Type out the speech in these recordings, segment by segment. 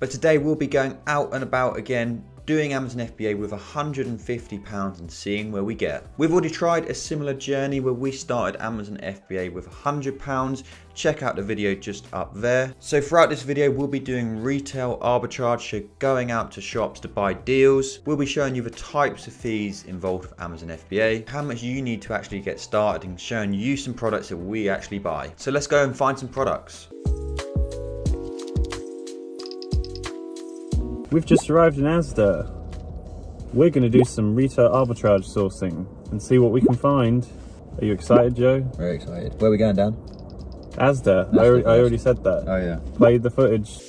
But today we'll be going out and about again, doing Amazon FBA with £150 and seeing where we get. We've already tried a similar journey where we started Amazon FBA with £100. Check out the video just up there. So throughout this video, we'll be doing retail arbitrage, so going out to shops to buy deals. We'll be showing you the types of fees involved with Amazon FBA, how much you need to actually get started, and showing you some products that we actually buy. So let's go and find some products. We've just arrived in Asda. We're going to do some retail arbitrage sourcing and see what we can find. Are you excited, Joe? Very excited. Where are we going, Dan? Asda. I already said that. Oh yeah. Played the footage.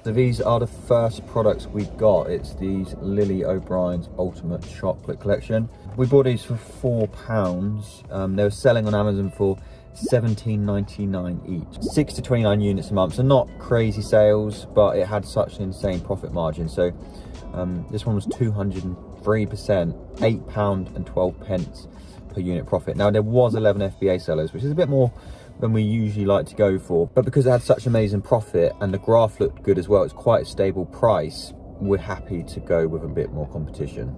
So these are the first products we got. It's these Lily O'Brien's Ultimate Chocolate Collection. We bought these for £4. They were selling on Amazon for $17.99 each. 6 to 29 units a month, so not crazy sales, but it had such an insane profit margin. So this one was 203%, £8.12 per unit profit. Now there was 11 FBA sellers, which is a bit more than we usually like to go for, but because it had such amazing profit and the graph looked good as well, it's quite a stable price, we're happy to go with a bit more competition.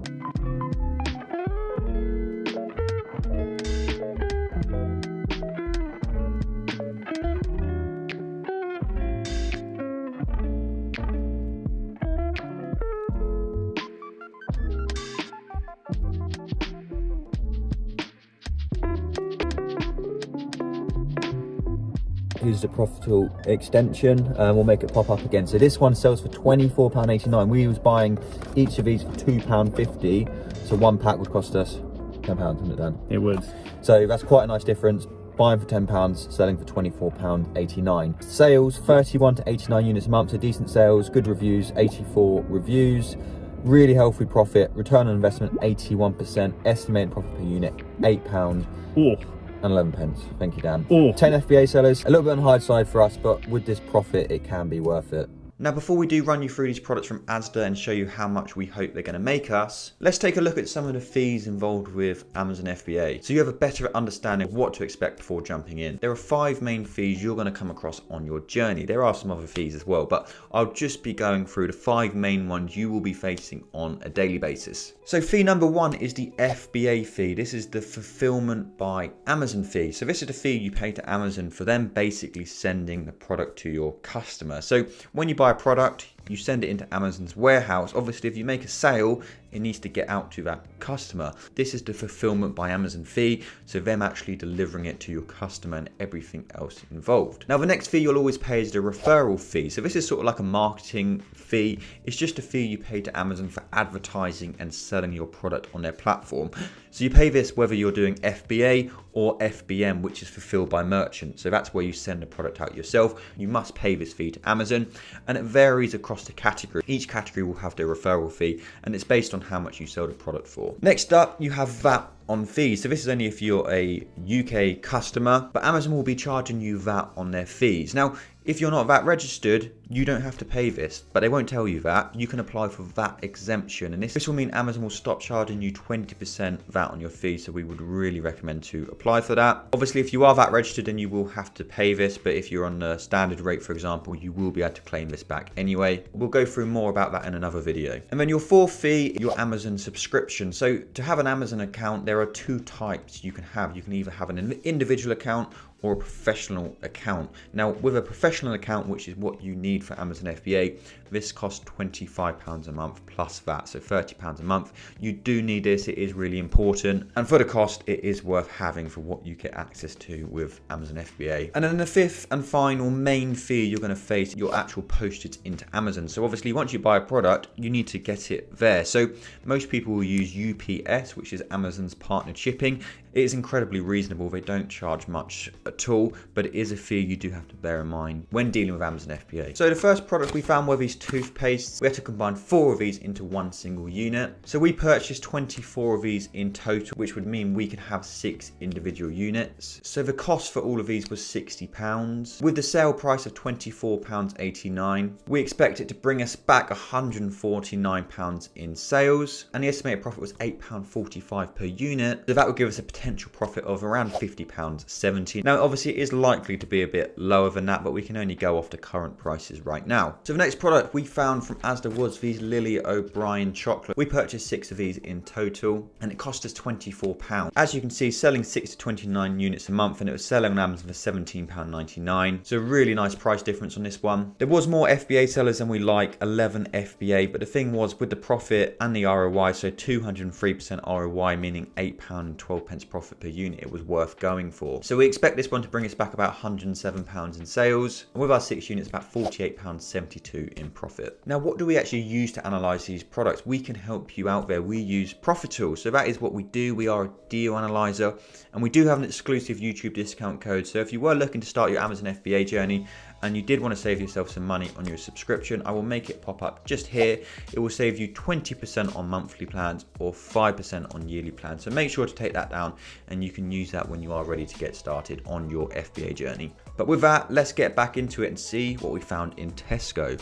Here's the Profitl extension. We'll make it pop up again. So this one sells for £24.89. We was buying each of these for £2.50. So one pack would cost us £10, wouldn't it, Dan? It would. So that's quite a nice difference. Buying for £10, selling for £24.89. Sales, 31 to 89 units a month. So decent sales, good reviews, 84 reviews. Really healthy profit. Return on investment, 81%. Estimated profit per unit, £8. Oh. And 11 pence. Thank you, Dan. Oh. 10 FBA sellers, a little bit on the high side for us, but with this profit, it can be worth it. Now, before we do run you through these products from Asda and show you how much we hope they're going to make us, let's take a look at some of the fees involved with Amazon FBA, so you have a better understanding of what to expect before jumping in. There are 5 main fees you're going to come across on your journey. There are some other fees as well, but I'll just be going through the 5 main ones you will be facing on a daily basis. So fee number 1 is the FBA fee. This is the fulfillment by Amazon fee. So this is the fee you pay to Amazon for them basically sending the product to your customer. So when you buy a product, you send it into Amazon's warehouse. Obviously, if you make a sale, it needs to get out to that customer. This is the fulfillment by Amazon fee, so them actually delivering it to your customer and everything else involved. Now, the next fee you'll always pay is the referral fee. So this is sort of like a marketing fee. It's just a fee you pay to Amazon for advertising and selling your product on their platform. So you pay this whether you're doing FBA or FBM, which is fulfilled by merchant. So that's where you send the product out yourself. You must pay this fee to Amazon, and it varies across the category. Each category will have their referral fee, and it's based on how much you sell the product for. Next up, you have VAT on fees. So this is only if you're a UK customer, but Amazon will be charging you VAT on their fees. Now, if you're not VAT registered, you don't have to pay this, but they won't tell you that. You can apply for VAT exemption, and this will mean Amazon will stop charging you 20% VAT on your fee, so we would really recommend to apply for that. Obviously, if you are VAT registered, then you will have to pay this, but if you're on the standard rate, for example, you will be able to claim this back anyway. We'll go through more about that in another video. And then your 4th fee, your Amazon subscription. So to have an Amazon account, there are 2 types you can have. You can either have an individual account or a professional account. Now, with a professional account, which is what you need for Amazon FBA, this costs £25 a month plus VAT, so £30 a month. You do need this, it is really important. And for the cost, it is worth having for what you get access to with Amazon FBA. And then the 5th and final main fee you're gonna face, your actual postage into Amazon. So obviously, once you buy a product, you need to get it there. So most people will use UPS, which is Amazon's partnered shipping. It is incredibly reasonable. They don't charge much at all, but it is a fee you do have to bear in mind when dealing with Amazon FBA. So So the first product we found were these toothpastes. We had to combine 4 of these into one single unit. So we purchased 24 of these in total, which would mean we could have 6 individual units. So the cost for all of these was £60. With the sale price of £24.89, we expect it to bring us back £149 in sales, and the estimated profit was £8.45 per unit. So that would give us a potential profit of around £50.70. Now obviously it is likely to be a bit lower than that, but we can only go off the current prices right now. So the next product we found from Asda was these Lily O'Brien chocolate. We purchased 6 of these in total, and it cost us £24. As you can see, selling 6 to 29 units a month, and it was selling on Amazon for £17.99. So a really nice price difference on this one. There was more FBA sellers than we like, 11 FBA, but the thing was with the profit and the ROI, so 203% ROI, meaning £8.12 profit per unit, it was worth going for. So we expect this one to bring us back about £107 in sales, and with our 6 units, about £48.72 in profit. Now, what do we actually use to analyze these products? We can help you out there. We use Profitl. So that is what we do. We are a deal analyzer, and we do have an exclusive YouTube discount code. So if you were looking to start your Amazon FBA journey and you did want to save yourself some money on your subscription, I will make it pop up just here. It will save you 20% on monthly plans or 5% on yearly plans. So make sure to take that down, and you can use that when you are ready to get started on your FBA journey. But with that, let's get back into it and see what we found in Tesco.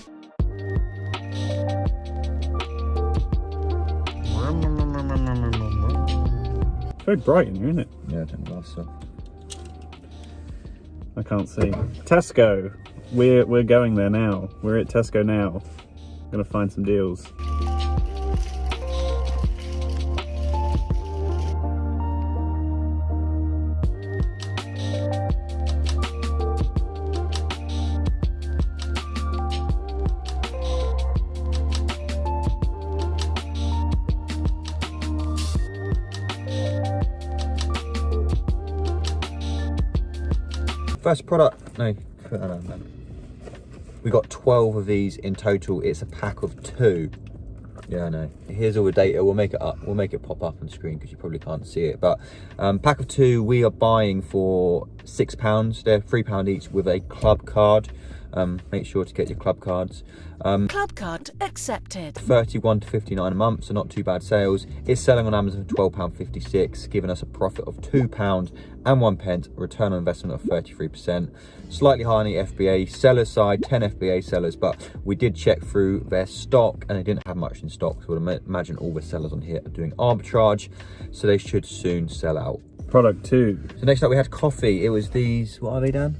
It's very bright in here, isn't it? Yeah, turn the glass off. I can't see. Tesco. We're going there now. We're at Tesco now. Gonna find some deals. First product, no, put that on, man. We got 12 of these in total. It's a pack of 2. Yeah, I know. Here's all the data. We'll make it up. We'll make it pop up on screen because you probably can't see it. But pack of 2, we are buying for £6. They're £3 each with a club card. Make sure to get your club cards. Club card accepted. 31 to 59 a month, so not too bad sales. It's selling on Amazon for £12.56, giving us a profit of £2 and 1 pence, return on investment of 33%. Slightly higher on the FBA seller side, 10 FBA sellers, but we did check through their stock and they didn't have much in stock. So I would imagine all the sellers on here are doing arbitrage, so they should soon sell out. Product 2. So next up we had coffee. It was these, what are they, Dan?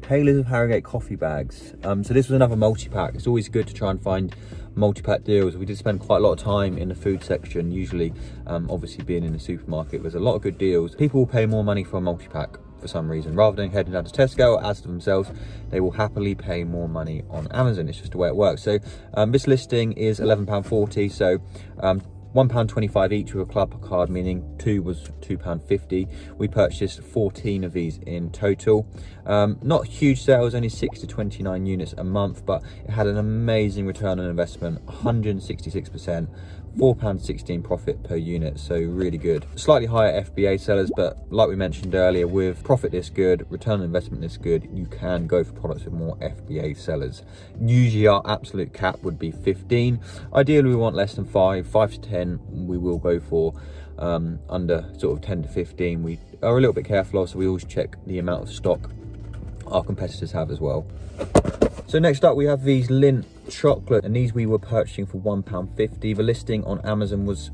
Taylors of Harrogate coffee bags. So this was another multi-pack. It's always good to try and find multi-pack deals. We did spend quite a lot of time in the food section, usually obviously being in the supermarket. There's a lot of good deals. People will pay more money for a multi-pack for some reason. Rather than heading down to Tesco or Asda themselves, they will happily pay more money on Amazon. It's just the way it works. So this listing is £11.40, so £1.25 each with a club card, meaning 2 was £2.50. We purchased 14 of these in total. Not huge sales, only 6 to 29 units a month, but it had an amazing return on investment, 166%. £4.16 profit per unit, so really good. Slightly higher FBA sellers, but like we mentioned earlier, with profit this good, return on investment this good, you can go for products with more FBA sellers. Usually our absolute cap would be 15. Ideally we want less than 5 to 10 we will go for. Under sort of 10 to 15 we are a little bit careful of, so we always check the amount of stock our competitors have as well. So next up we have these Lindt chocolate, and these we were purchasing for £1.50. The listing on Amazon was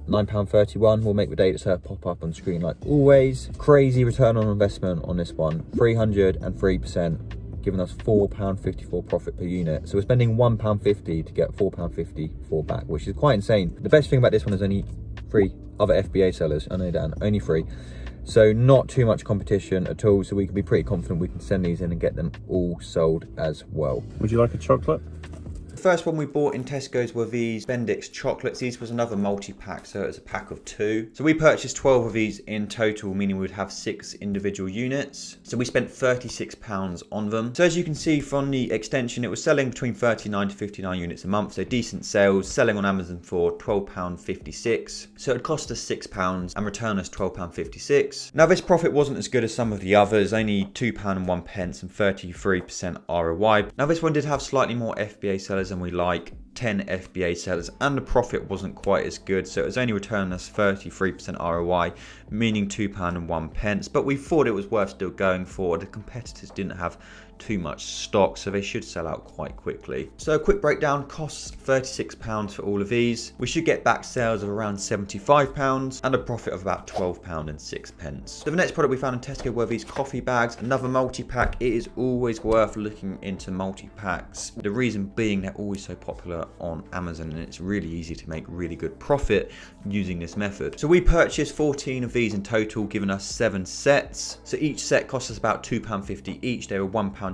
£9.31. We'll make the data set pop up on screen like always. Crazy return on investment on this one, 303%, giving us £4.54 profit per unit. So we're spending £1.50 to get £4.54 back, which is quite insane. The best thing about this one is only 3 other FBA sellers. I know, Dan, only 3. So not too much competition at all, so we can be pretty confident we can send these in and get them all sold as well. Would you like a chocolate? The first one we bought in Tesco's were these Bendix chocolates. These was another multi-pack, so it was a pack of 2. So we purchased 12 of these in total, meaning we would have 6 individual units. So we spent £36 on them. So as you can see from the extension, it was selling between 39 to 59 units a month, so decent sales, selling on Amazon for £12.56. So it cost us £6 and return us £12.56. Now this profit wasn't as good as some of the others, only £2.01 and 33% ROI. Now this one did have slightly more FBA sellers than we like, 10 FBA sellers, and the profit wasn't quite as good, so it was only returning us 33% ROI, meaning £2.01, but we thought it was worth still going for. The competitors didn't have too much stock, so they should sell out quite quickly. So a quick breakdown: costs £36 for all of these. We should get back sales of around £75 and a profit of about £12.06. So the next product we found in Tesco were these coffee bags, another multi-pack. It is always worth looking into multi-packs. The reason being they're always so popular on Amazon, and it's really easy to make really good profit using this method. So we purchased 14 of these in total, giving us 7 sets. So each set cost us about £2.50 each. They were £1.25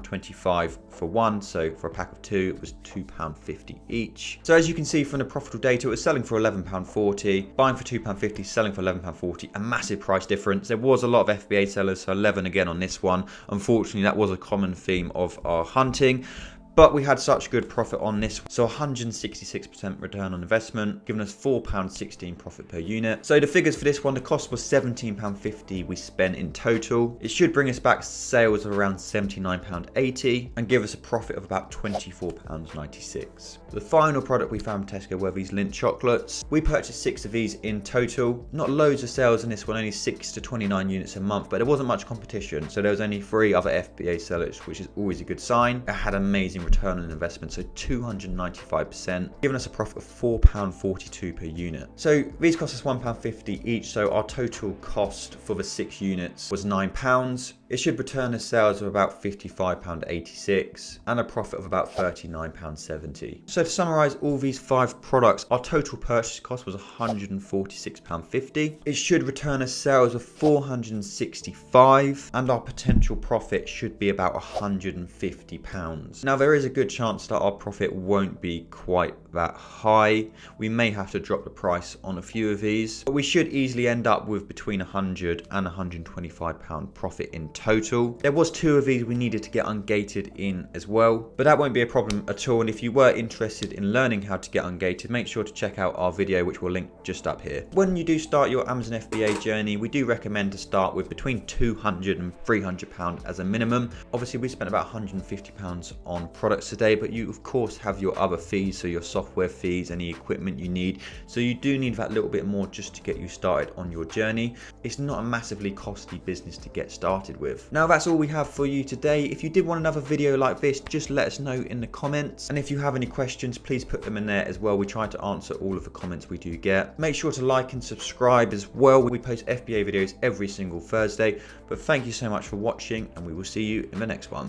for one, so for a pack of 2 it was £2.50 each. So as you can see from the Profitl data, it was selling for £11.40, buying for £2.50, selling for £11.40, a massive price difference. There was a lot of FBA sellers, so 11 again on this one. Unfortunately, that was a common theme of our hunting. But we had such good profit on this, so 166% return on investment, giving us £4.16 profit per unit. So the figures for this one, the cost was £17.50 we spent in total. It should bring us back sales of around £79.80 and give us a profit of about £24.96. The final product we found in Tesco were these Lindt chocolates. We purchased 6 of these in total. Not loads of sales in this one, only 6 to 29 units a month, but there wasn't much competition, so there was only 3 other FBA sellers, which is always a good sign. It had amazing return on investment, so 295%, giving us a profit of £4.42 per unit. So these cost us £1.50 each, so our total cost for the 6 units was £9. It should return us sales of about £55.86 and a profit of about £39.70. So to summarise all these 5 products, our total purchase cost was £146.50. It should return us sales of £465 and our potential profit should be about £150. Now there is a good chance that our profit won't be quite that high. We may have to drop the price on a few of these, but we should easily end up with between £100 and £125 profit in total. There was 2 of these we needed to get ungated in as well, but that won't be a problem at all. And if you were interested in learning how to get ungated, make sure to check out our video, which we'll link just up here. When you do start your Amazon FBA journey, we do recommend to start with between £200 and £300 as a minimum. Obviously we spent about £150 on products today, but you of course have your other fees, so your software fees, any equipment you need, so you do need that little bit more just to get you started on your journey. It's not a massively costly business to get started with. Now that's all we have for you today. If you did want another video like this, just let us know in the comments, and if you have any questions, please put them in there as well. We try to answer all of the comments we do get. Make sure to like and subscribe as well. We post FBA videos every single Thursday. But thank you so much for watching, and we will see you in the next one.